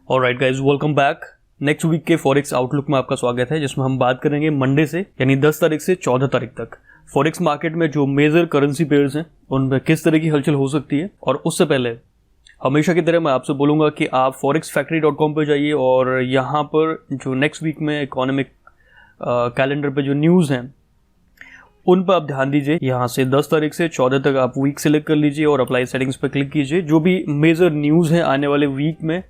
Alright guys, welcome back. Next week के forex outlook में आपका स्वागत है, जिसमें हम बात करेंगे मंडे से यानी 10 तारीख से 14 तारीख तक फॉरेक्स मार्केट में जो मेजर करेंसी पेयर्स हैं उनमें किस तरह की हलचल हो सकती है। और उससे पहले हमेशा की तरह मैं आपसे बोलूँगा कि आप forexfactory.com पर जाइए और यहाँ पर जो नेक्स्ट वीक में इकोनॉमिक कैलेंडर पे जो न्यूज़ हैं उन पर आप ध्यान दीजिए। यहाँ से 10 तारीख से 14 तक आप वीक सिलेक्ट कर लीजिए और अप्लाई सेटिंग्स पर क्लिक कीजिए। जो भी मेजर न्यूज़ हैं आने वाले वीक में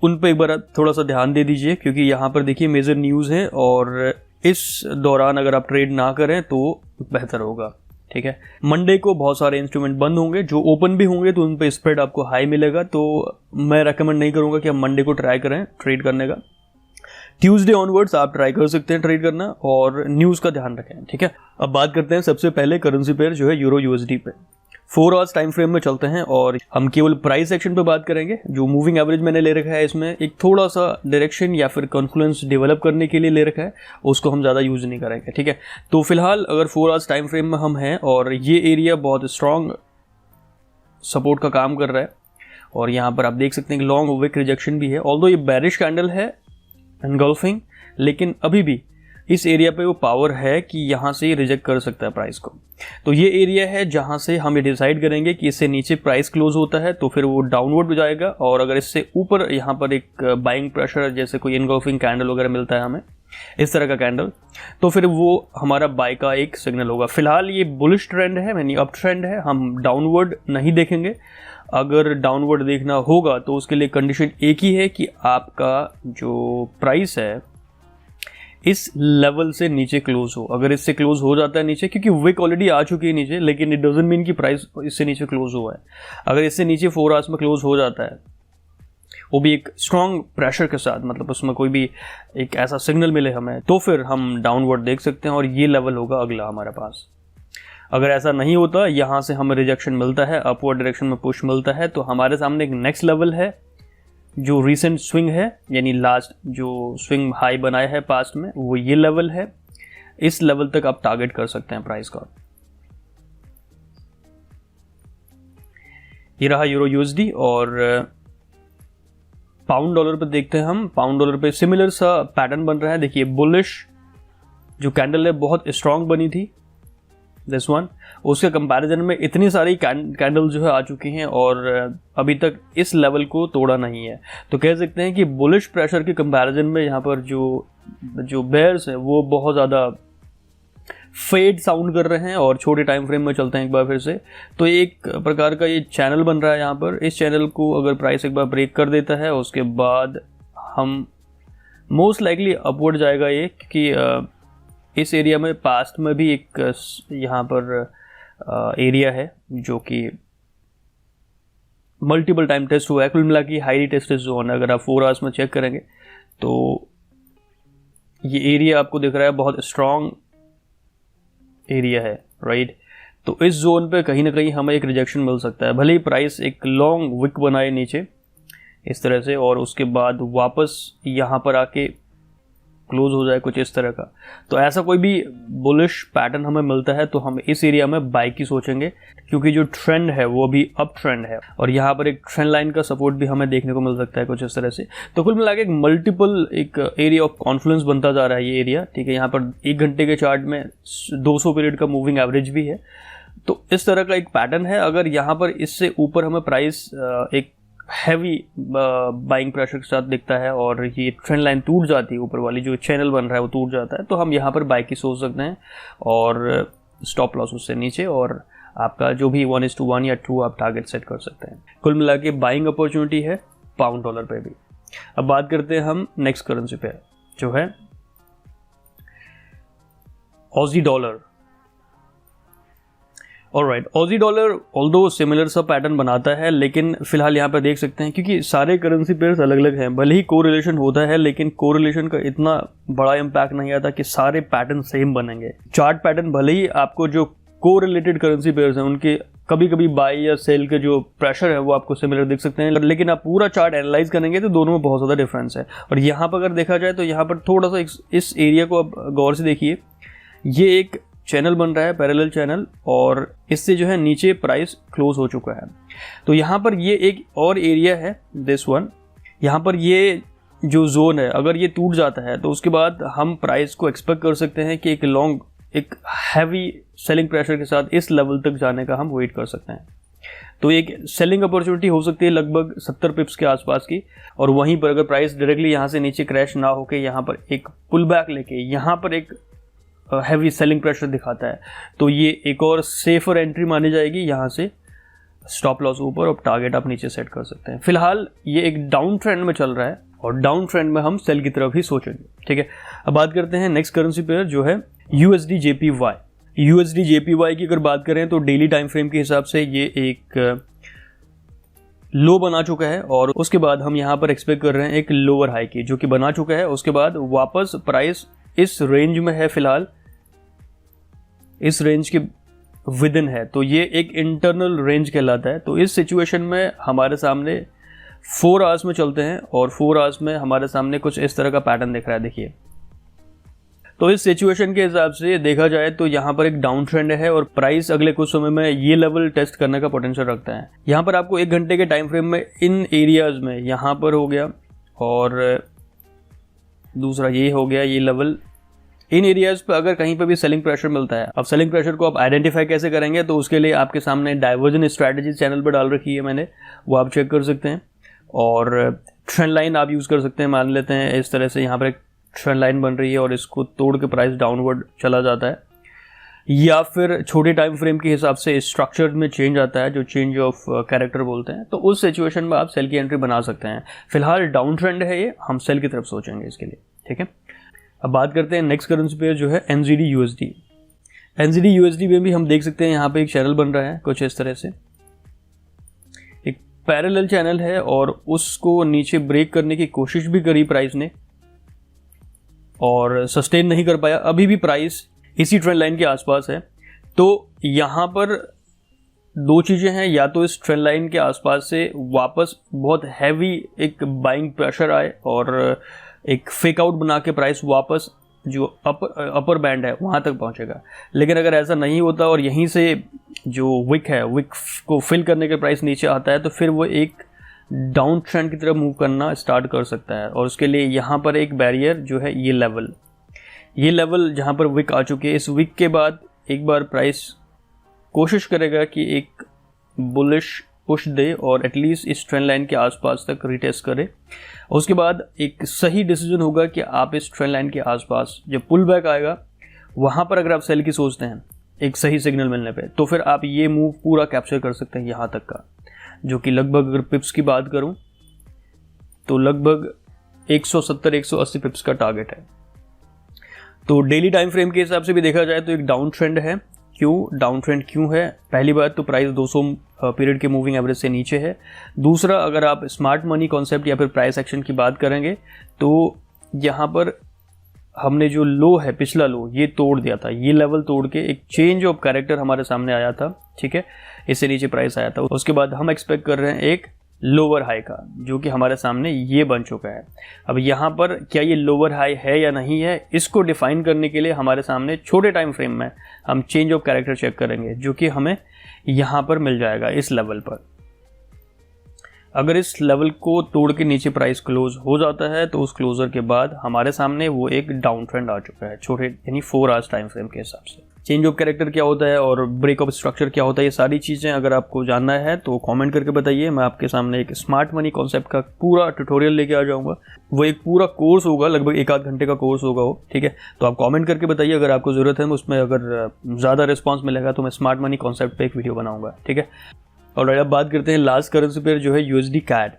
उन पर एक बार थोड़ा सा ध्यान दे दीजिए, क्योंकि यहाँ पर देखिए मेजर न्यूज़ है और इस दौरान अगर आप ट्रेड ना करें तो बेहतर होगा। ठीक है, मंडे को बहुत सारे इंस्ट्रूमेंट बंद होंगे, जो ओपन भी होंगे तो उन पर स्प्रेड आपको हाई मिलेगा, तो मैं रेकमेंड नहीं करूँगा कि आप मंडे को ट्राई करें ट्रेड करने का। ट्यूसडे ऑनवर्ड्स आप ट्राई कर सकते हैं ट्रेड करना और न्यूज़ का ध्यान रखें। ठीक है, अब बात करते हैं सबसे पहले करेंसी पेयर जो है यूरो यूएसडी पे 4 आवर्स टाइम फ्रेम में चलते हैं और हम केवल प्राइस एक्शन पे बात करेंगे। जो मूविंग एवरेज मैंने ले रखा है इसमें एक थोड़ा सा डायरेक्शन या फिर कॉन्फ्लुएंस डेवलप करने के लिए ले रखा है, उसको हम ज़्यादा यूज़ नहीं करेंगे। ठीक है, तो फिलहाल अगर 4 आवर्स टाइम फ्रेम में हम हैं और ये एरिया बहुत स्ट्रॉन्ग सपोर्ट का काम कर रहा है और यहाँ पर आप देख सकते हैं कि लॉन्ग विक रिजेक्शन भी है। ऑल्दो ये बेरिश कैंडल है एनगल्फिंग, लेकिन अभी भी इस एरिया पे वो पावर है कि यहाँ से रिजेक्ट कर सकता है प्राइस को। तो ये एरिया है जहाँ से हम ये डिसाइड करेंगे कि इससे नीचे प्राइस क्लोज होता है तो फिर वो डाउनवर्ड हो जाएगा, और अगर इससे ऊपर यहाँ पर एक बाइंग प्रेशर जैसे कोई एनगल्फिंग कैंडल वगैरह मिलता है हमें इस तरह का कैंडल, तो फिर वो हमारा बाय का एक सिग्नल होगा। फिलहाल ये बुलिश ट्रेंड है, यानी अप ट्रेंड है, हम डाउनवर्ड नहीं देखेंगे। अगर डाउनवर्ड देखना होगा तो उसके लिए कंडीशन एक ही है कि आपका जो प्राइस है इस लेवल से नीचे क्लोज हो। अगर इससे क्लोज हो जाता है नीचे, क्योंकि विक ऑलरेडी आ चुकी है नीचे, लेकिन इट डजंट मीन कि प्राइस इससे नीचे क्लोज हुआ है। अगर इससे नीचे 4 आवर्स में क्लोज हो जाता है, वो भी एक स्ट्रॉन्ग प्रेशर के साथ, मतलब उसमें कोई भी एक ऐसा सिग्नल मिले हमें, तो फिर हम डाउनवर्ड देख सकते हैं और ये लेवल होगा अगला हमारे पास। अगर ऐसा नहीं होता, यहाँ से हमें रिजेक्शन मिलता है, अपवर्ड डायरेक्शन में पुश मिलता है, तो हमारे सामने एक नेक्स्ट लेवल है जो रीसेंट स्विंग है, यानी लास्ट जो स्विंग हाई बनाया है पास्ट में, वो ये लेवल है। इस लेवल तक आप टारगेट कर सकते हैं प्राइस का। ये रहा यूरो यूएसडी। और पाउंड डॉलर पे देखते हैं हम। पाउंड डॉलर पे सिमिलर सा पैटर्न बन रहा है। देखिए बुलिश जो कैंडल है बहुत स्ट्रांग बनी थी दिस वन, उसके कंपैरिजन में इतनी सारी कैंडल जो है आ चुकी हैं और अभी तक इस लेवल को तोड़ा नहीं है। तो कह सकते हैं कि बुलिश प्रेशर के कंपैरिजन में यहाँ पर जो बेयर्स हैं वो बहुत ज़्यादा फेड साउंड कर रहे हैं। और छोटे टाइम फ्रेम में चलते हैं एक बार फिर से, तो एक प्रकार का ये चैनल बन रहा है यहाँ पर। इस चैनल को अगर प्राइस एक बार ब्रेक कर देता है उसके बाद हम मोस्ट लाइकली अपवर्ड जाएगा ये, क्योंकि इस एरिया में पास्ट में भी एक यहाँ पर एरिया है जो कि मल्टीपल टाइम टेस्ट हुआ है। कुल मिला के हाईली टेस्टेड जोन, अगर आप 4 आवर्स में चेक करेंगे तो ये एरिया आपको दिख रहा है बहुत स्ट्रॉन्ग एरिया है, राइट। तो इस जोन पे कहीं ना कहीं हमें एक रिजेक्शन मिल सकता है, भले ही प्राइस एक लॉन्ग विक बनाए नीचे इस तरह से और उसके बाद वापस यहाँ पर आके क्लोज हो जाए कुछ इस तरह का। तो ऐसा कोई भी बुलिश पैटर्न हमें मिलता है तो हम इस एरिया में बाय की सोचेंगे, क्योंकि जो ट्रेंड है वो भी अप ट्रेंड है और यहाँ पर एक ट्रेंड लाइन का सपोर्ट भी हमें देखने को मिल सकता है कुछ इस तरह से। तो कुल मिला के एक मल्टीपल एक एरिया ऑफ कॉन्फ्लुएंस बनता जा रहा है ये एरिया। ठीक है, यहाँ पर 1 घंटे के चार्ट में 200 पीरियड का मूविंग एवरेज भी है। तो इस तरह का एक पैटर्न है। अगर यहाँ पर इससे ऊपर हमें प्राइस एक हैवी बाइंग प्रेशर के साथ दिखता है और ये ट्रेंड लाइन टूट जाती है, ऊपर वाली जो चैनल बन रहा है वो टूट जाता है, तो हम यहाँ पर बाय की सोच सकते हैं और स्टॉप लॉस उससे नीचे, और आपका जो भी 1:1 या 2 आप टारगेट सेट कर सकते हैं। कुल मिला के बाइंग अपॉर्चुनिटी है पाउंड डॉलर पे भी। अब बात करते हैं हम नेक्स्ट करेंसी पे जो है Aussie dollar. Alright, Aussie dollar although similar सा पैटर्न बनाता है, लेकिन फिलहाल यहाँ पर देख सकते हैं क्योंकि सारे करेंसी पेयर्स अलग अलग हैं, भले ही कोरिलेशन होता है लेकिन कोरिलेशन का इतना बड़ा इम्पैक्ट नहीं आता कि सारे पैटर्न सेम बनेंगे। चार्ट पैटर्न भले ही आपको जो कोरिलेटेड करेंसी पेयर्स हैं उनके कभी कभी बाई या सेल के जो प्रेशर है वो आपको सिमिलर दिख सकते हैं, लेकिन आप पूरा चार्ट एनालाइज करेंगे तो दोनों में बहुत ज़्यादा डिफरेंस है। और यहाँ पर अगर देखा जाए तो यहाँ पर थोड़ा सा इस एरिया को आप गौर से देखिए, ये एक चैनल बन रहा है पैरेलल चैनल और इससे जो है नीचे प्राइस क्लोज हो चुका है। तो यहाँ पर ये एक और एरिया है दिस वन, यहाँ पर ये जो जोन है अगर ये टूट जाता है तो उसके बाद हम प्राइस को एक्सपेक्ट कर सकते हैं कि एक हैवी सेलिंग प्रेशर के साथ इस लेवल तक जाने का हम वेट कर सकते हैं। तो एक सेलिंग अपॉर्चुनिटी हो सकती है लगभग 70 पिप्स के आसपास की, और वहीं पर अगर प्राइस डायरेक्टली यहाँ से नीचे क्रैश ना होके यहाँ पर एक पुल बैक लेके यहाँ पर एक हैवी सेलिंग प्रेशर दिखाता है तो ये एक और सेफर एंट्री मानी जाएगी। यहाँ से स्टॉप लॉस ऊपर और टारगेट आप नीचे सेट कर सकते हैं। फिलहाल ये एक डाउन ट्रेंड में चल रहा है और डाउन ट्रेंड में हम सेल की तरफ ही सोचेंगे, ठीक है। अब बात करते हैं नेक्स्ट करेंसी पेयर जो है USD JPY। USD JPY की अगर बात करें तो डेली टाइम फ्रेम के हिसाब से ये एक लो बना चुका है और उसके बाद हम यहाँ पर एक्सपेक्ट कर रहे हैं एक लोअर हाई की जो कि बना चुका है। उसके बाद वापस प्राइस इस रेंज में है, फिलहाल इस रेंज के विद इन है, तो ये एक इंटरनल रेंज कहलाता है। तो इस सिचुएशन में हमारे सामने 4 आवर्स में चलते हैं और 4 आवर्स में हमारे सामने कुछ इस तरह का पैटर्न दिख रहा है, देखिए। तो इस सिचुएशन के हिसाब से देखा जाए तो यहाँ पर एक डाउन ट्रेंड है और प्राइस अगले कुछ समय में ये लेवल टेस्ट करने का पोटेंशियल रखता है। यहाँ पर आपको 1 घंटे के टाइम फ्रेम में इन एरियाज में यहाँ पर हो गया और दूसरा ये हो गया, ये लेवल इन एरियाज पर अगर कहीं पर भी सेलिंग प्रेशर मिलता है। अब सेलिंग प्रेशर को आप आइडेंटिफाई कैसे करेंगे, तो उसके लिए आपके सामने डाइवर्जन स्ट्रैटेजी चैनल पर डाल रखी है मैंने, वो आप चेक कर सकते हैं। और ट्रेंड लाइन आप यूज़ कर सकते हैं। मान लेते हैं इस तरह से यहाँ पर एक ट्रेंड लाइन बन रही है और इसको तोड़ के प्राइस डाउनवर्ड चला जाता है, या फिर छोटे टाइम फ्रेम के हिसाब से स्ट्रक्चर में चेंज आता है जो चेंज ऑफ कैरेक्टर बोलते हैं, तो उस सिचुएशन में आप सेल की एंट्री बना सकते हैं। फिलहाल डाउन ट्रेंड है ये, हम सेल की तरफ सोचेंगे इसके लिए, ठीक है। अब बात करते हैं नेक्स्ट करेंसी पेयर जो है NZD USD। NZD USD में भी हम देख सकते हैं यहाँ पे एक चैनल बन रहा है कुछ इस तरह से, एक पैरेलल चैनल है और उसको नीचे ब्रेक करने की कोशिश भी करी प्राइस ने और सस्टेन नहीं कर पाया। अभी भी प्राइस इसी ट्रेंड लाइन के आसपास है। तो यहाँ पर 2 चीज़ें हैं, या तो इस ट्रेंड लाइन के आसपास से वापस बहुत हैवी एक बाइंग प्रेशर आए और एक फेक आउट बना के प्राइस वापस जो अपर बैंड है वहाँ तक पहुँचेगा। लेकिन अगर ऐसा नहीं होता और यहीं से जो विक है, विक को फिल करने के प्राइस नीचे आता है, तो फिर वो एक डाउन ट्रेंड की तरफ मूव करना स्टार्ट कर सकता है। और उसके लिए यहाँ पर एक बैरियर जो है ये लेवल जहाँ पर विक आ चुके हैं, इस विक के बाद एक बार प्राइस कोशिश करेगा कि एक बुलिश पुश दे और एटलीस्ट इस ट्रेंड लाइन के आसपास तक रिटेस्ट करे। उसके बाद एक सही डिसीजन होगा कि आप इस ट्रेंड लाइन के आसपास जब पुल बैक आएगा वहाँ पर अगर आप सेल की सोचते हैं एक सही सिग्नल मिलने पे, तो फिर आप ये मूव पूरा कैप्चर कर सकते हैं यहाँ तक का, जो कि लगभग अगर पिप्स की बात करूं तो लगभग 170-180 पिप्स का टारगेट है। तो डेली टाइम फ्रेम के हिसाब से भी देखा जाए तो एक डाउन ट्रेंड है। डाउन ट्रेंड क्यों है? पहली बात तो प्राइस 200 पीरियड के मूविंग एवरेज से नीचे है। दूसरा, अगर आप स्मार्ट मनी कॉन्सेप्ट या फिर प्राइस एक्शन की बात करेंगे तो यहाँ पर हमने जो लो है, पिछला लो, ये तोड़ दिया था। ये लेवल तोड़ के एक चेंज ऑफ कैरेक्टर हमारे सामने आया था, ठीक है, इससे नीचे प्राइस आया था। उसके बाद हम एक्सपेक्ट कर रहे हैं एक लोअर हाई का, जो कि हमारे सामने ये बन चुका है। अब यहाँ पर क्या ये लोअर हाई है या नहीं है, इसको डिफाइन करने के लिए हमारे सामने छोटे टाइम फ्रेम में हम चेंज ऑफ कैरेक्टर चेक करेंगे, जो कि हमें यहाँ पर मिल जाएगा इस लेवल पर। अगर इस लेवल को तोड़ के नीचे प्राइस क्लोज हो जाता है तो उस क्लोजर के बाद हमारे सामने वो एक डाउन ट्रेंड आ चुका है, छोटे यानी 4 आवर्स टाइम फ्रेम के हिसाब से। चेंज ऑफ कैरेक्टर क्या होता है और ब्रेक ऑफ स्ट्रक्चर क्या होता है, ये सारी चीज़ें अगर आपको जानना है तो कमेंट करके बताइए। मैं आपके सामने एक स्मार्ट मनी कॉन्सेप्ट का पूरा ट्यूटोरियल लेके आ जाऊंगा। वो एक पूरा कोर्स होगा, लगभग 1 आध घंटे का कोर्स होगा वो, ठीक है। तो आप कमेंट करके बताइए अगर आपको ज़रूरत है। उसमें अगर ज़्यादा रिस्पॉन्स मिलेगा तो मैं स्मार्ट मनी कॉन्सेप्ट पर एक वीडियो बनाऊंगा, ठीक है। और अब बात करते हैं लास्ट करेंसी पेयर जो है USD CAD।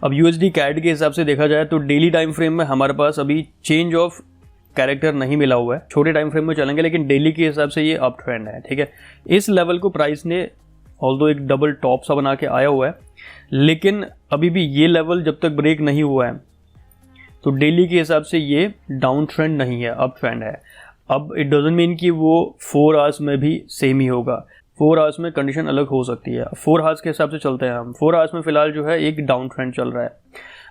अब USD CAD के हिसाब से देखा जाए तो डेली टाइम फ्रेम में हमारे पास अभी चेंज ऑफ कैरेक्टर नहीं मिला हुआ है। छोटे टाइम फ्रेम में चलेंगे लेकिन डेली के हिसाब से ये अप ट्रेंड है, ठीक है। इस लेवल को प्राइस ने ऑल्दो एक डबल टॉप सा बना के आया हुआ है, लेकिन अभी भी ये लेवल जब तक ब्रेक नहीं हुआ है तो डेली के हिसाब से ये डाउन ट्रेंड नहीं है, अप ट्रेंड है। अब इट डजंट मीन कि वो 4 आवर्स में भी सेम ही होगा। 4 आवर्स में कंडीशन अलग हो सकती है। 4 आवर्स के हिसाब से चलते हैं हम। 4 आवर्स में फिलहाल जो है एक डाउन ट्रेंड चल रहा है।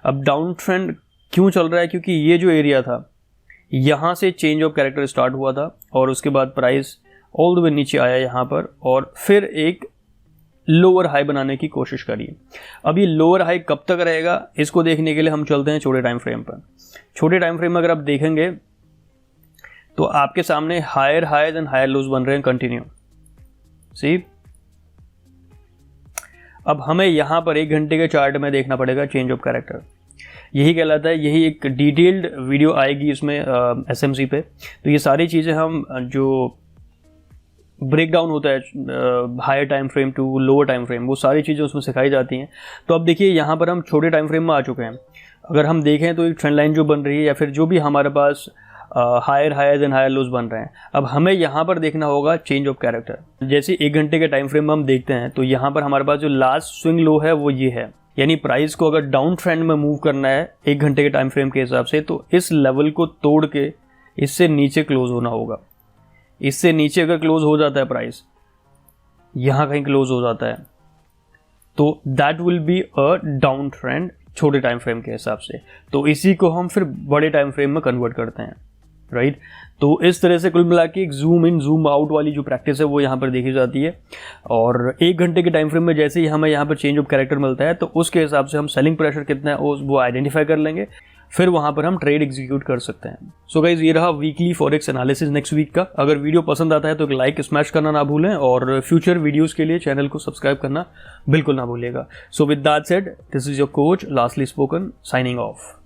अब डाउन ट्रेंड क्यों चल रहा है? क्योंकि ये जो एरिया था यहाँ से चेंज ऑफ कैरेक्टर स्टार्ट हुआ था और उसके बाद प्राइस ऑल द वे नीचे आया यहाँ पर और फिर एक लोअर हाई बनाने की कोशिश करिए। अब ये लोअर हाई कब तक रहेगा, इसको देखने के लिए हम चलते हैं छोटे टाइम फ्रेम पर। छोटे टाइम फ्रेम में अगर आप देखेंगे तो आपके सामने higher highs and higher lows बन रहे हैं कंटिन्यू। सी, अब हमें यहां पर 1 घंटे के चार्ट में देखना पड़ेगा चेंज ऑफ कैरेक्टर, यही कहलाता है। यही एक डिटेल्ड वीडियो आएगी इसमें SMC पे। तो ये सारी चीज़ें हम जो ब्रेक डाउन होता है higher time frame to lower time frame, वो सारी चीज़ें उसमें सिखाई जाती हैं। तो अब देखिए यहाँ पर हम छोटे टाइम फ्रेम में आ चुके हैं। अगर हम देखें तो एक ट्रेंड लाइन जो बन रही है या फिर जो भी हमारे पास higher highs and higher lows बन रहे हैं, अब हमें यहाँ पर देखना होगा चेंज ऑफ कैरेक्टर। जैसे 1 घंटे के टाइम फ्रेम में हम देखते हैं तो यहाँ पर हमारे पास जो लास्ट स्विंग लो है वो ये है, यानी प्राइस को अगर डाउन ट्रेंड में मूव करना है 1 घंटे के टाइम फ्रेम के हिसाब से, तो इस लेवल को तोड़ के इससे नीचे क्लोज होना होगा। इससे नीचे अगर क्लोज हो जाता है प्राइस, यहां कहीं क्लोज हो जाता है, तो that will be a down trend छोटे टाइम फ्रेम के हिसाब से। तो इसी को हम फिर बड़े टाइम फ्रेम में कन्वर्ट करते हैं, राइट। तो इस तरह से कुल मिला के एक जूम इन जूम आउट वाली जो प्रैक्टिस है वो यहाँ पर देखी जाती है। और 1 घंटे के टाइम फ्रेम में जैसे ही हमें यहाँ पर चेंज ऑफ कैरेक्टर मिलता है तो उसके हिसाब से हम सेलिंग प्रेशर कितना है वो आइडेंटिफाई कर लेंगे, फिर वहां पर हम ट्रेड एग्जीक्यूट कर सकते हैं। सो गाइज, ये रहा weekly forex analysis next week का। अगर वीडियो पसंद आता है तो एक लाइक स्मैश करना ना भूलें और फ्यूचर वीडियोस के लिए चैनल को सब्सक्राइब करना बिल्कुल ना भूलिएगा। So with that said, this is your coach lastly spoken, signing off.